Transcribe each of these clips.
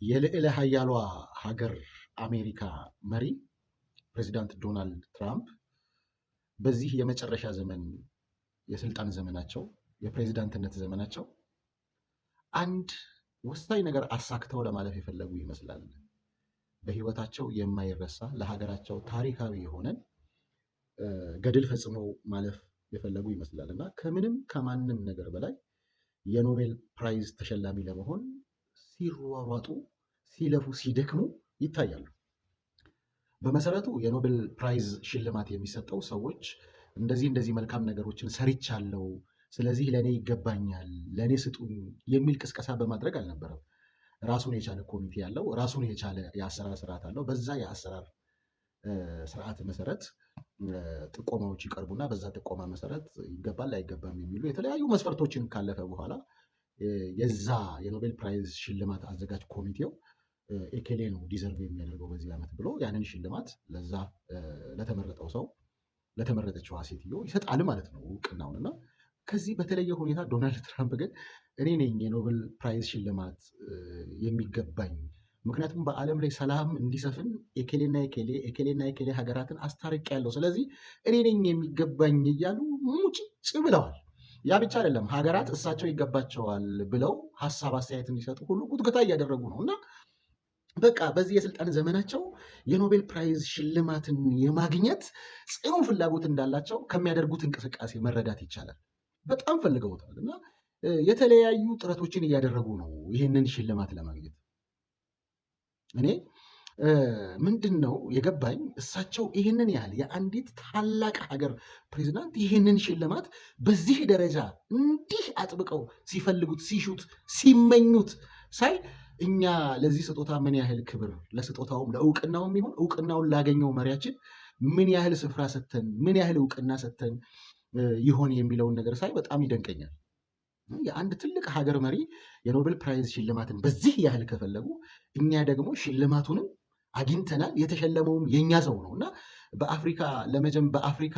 የልዕለ ኃያሏ ሀገር አሜሪካ መሪ ፕሬዚዳንት ዶናልድ ትራምፕ በዚህ የመጨረሻ ዘመን የስልጣን ዘመናቸው የፕሬዚዳንትነት ዘመናቸው አንድ ወሳኝ ነገር አሳክተው ለማለፍ የፈለጉ ይመስላል። በህይወታቸው የማይረሳ ለሀገራቸው ታሪካዊ የሆነን ገድል ፈጽመው ማለፍ የፈለጉ ይመስላል እና ከምንም ከማንም ነገር በላይ የኖቤል ፕራይዝ ተሸላሚ ለመሆን ሲሯሯጡ፣ ሲለፉ፣ ሲደክሙ ይታያሉ። በመሰረቱ የኖቤል ፕራይዝ ሽልማት የሚሰጠው ሰዎች እንደዚህ መልካም ነገሮችን ሰርቻለሁ፣ ስለዚህ ለእኔ ይገባኛል፣ ለእኔ ስጡኝ የሚል ቅስቀሳ በማድረግ አልነበረም። ራሱን የቻለ ኮሚቴ ያለው፣ ራሱን የቻለ የአሰራር ስርዓት አለው። በዛ የአሰራር ስርዓት መሰረት ጥቆማዎች ይቀርቡና በዛ ጥቆማ መሰረት ይገባል አይገባም የሚሉ የተለያዩ መስፈርቶችን ካለፈ በኋላ የዛ የኖቤል ፕራይዝ ሽልማት አዘጋጅ ኮሚቴው ኤኬሌ ነው ዲዘርቭ የሚያደርገው በዚህ ዓመት ብሎ ያንን ሽልማት ለዛ ለተመረጠው ሰው ለተመረጠችዋ ሴትዮ ይሰጣል ማለት ነው እውቅናውን። እና ከዚህ በተለየ ሁኔታ ዶናልድ ትራምፕ ግን እኔ ነኝ የኖቤል ፕራይዝ ሽልማት የሚገባኝ፣ ምክንያቱም በዓለም ላይ ሰላም እንዲሰፍን ኤኬሌና ኤኬሌ ሀገራትን አስታርቄያለሁ፣ ስለዚህ እኔ ነኝ የሚገባኝ እያሉ ሙጭጭ ብለዋል። ያ ብቻ አይደለም፣ ሀገራት እሳቸው ይገባቸዋል ብለው ሀሳብ አስተያየት እንዲሰጡ ሁሉ ጉትጉታ እያደረጉ ነው። እና በቃ በዚህ የስልጣን ዘመናቸው የኖቤል ፕራይዝ ሽልማትን የማግኘት ጽኑ ፍላጎት እንዳላቸው ከሚያደርጉት እንቅስቃሴ መረዳት ይቻላል። በጣም ፈልገውታል እና የተለያዩ ጥረቶችን እያደረጉ ነው ይህንን ሽልማት ለማግኘት። እኔ ምንድን ነው የገባኝ፣ እሳቸው ይህንን ያህል የአንዲት ታላቅ ሀገር ፕሬዚዳንት ይህንን ሽልማት በዚህ ደረጃ እንዲህ አጥብቀው ሲፈልጉት፣ ሲሹት፣ ሲመኙት ሳይ እኛ ለዚህ ስጦታ ምን ያህል ክብር ለስጦታውም ለእውቅናውም ይሁን እውቅናውን ላገኘው መሪያችን ምን ያህል ስፍራ ሰተን ምን ያህል እውቅና ሰተን ይሆን የሚለውን ነገር ሳይ በጣም ይደንቀኛል። የአንድ ትልቅ ሀገር መሪ የኖቤል ፕራይዝ ሽልማትን በዚህ ያህል ከፈለጉ እኛ ደግሞ ሽልማቱንም አግኝተናል፣ የተሸለመውም የኛ ሰው ነው እና በአፍሪካ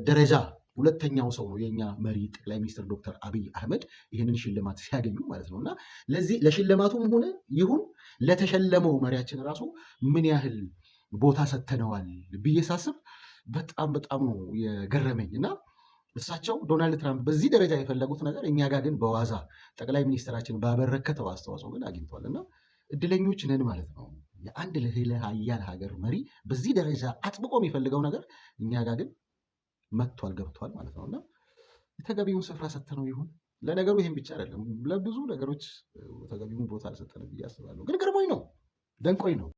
ደረጃ ሁለተኛው ሰው ነው የኛ መሪ ጠቅላይ ሚኒስትር ዶክተር አብይ አህመድ ይህንን ሽልማት ሲያገኙ ማለት ነው። እና ለዚህ ለሽልማቱም ሆነ ይሁን ለተሸለመው መሪያችን ራሱ ምን ያህል ቦታ ሰተነዋል ብዬ ሳስብ በጣም ነው የገረመኝ። እና እሳቸው ዶናልድ ትራምፕ በዚህ ደረጃ የፈለጉት ነገር እኛ ጋር ግን በዋዛ ጠቅላይ ሚኒስትራችን ባበረከተው አስተዋጽኦ ግን አግኝተዋል እና እድለኞች ነን ማለት ነው። የአንድ ልዕለ ኃያል ሀገር መሪ በዚህ ደረጃ አጥብቆ የሚፈልገው ነገር እኛ ጋር ግን መጥቷል ገብቷል ማለት ነው። እና የተገቢውን ስፍራ ሰተነው ይሁን? ለነገሩ ይህም ብቻ አይደለም፣ ለብዙ ነገሮች ተገቢውን ቦታ አልሰጠንም ብዬ አስባለሁ። ግን ገርሞኝ ነው፣ ደንቆኝ ነው።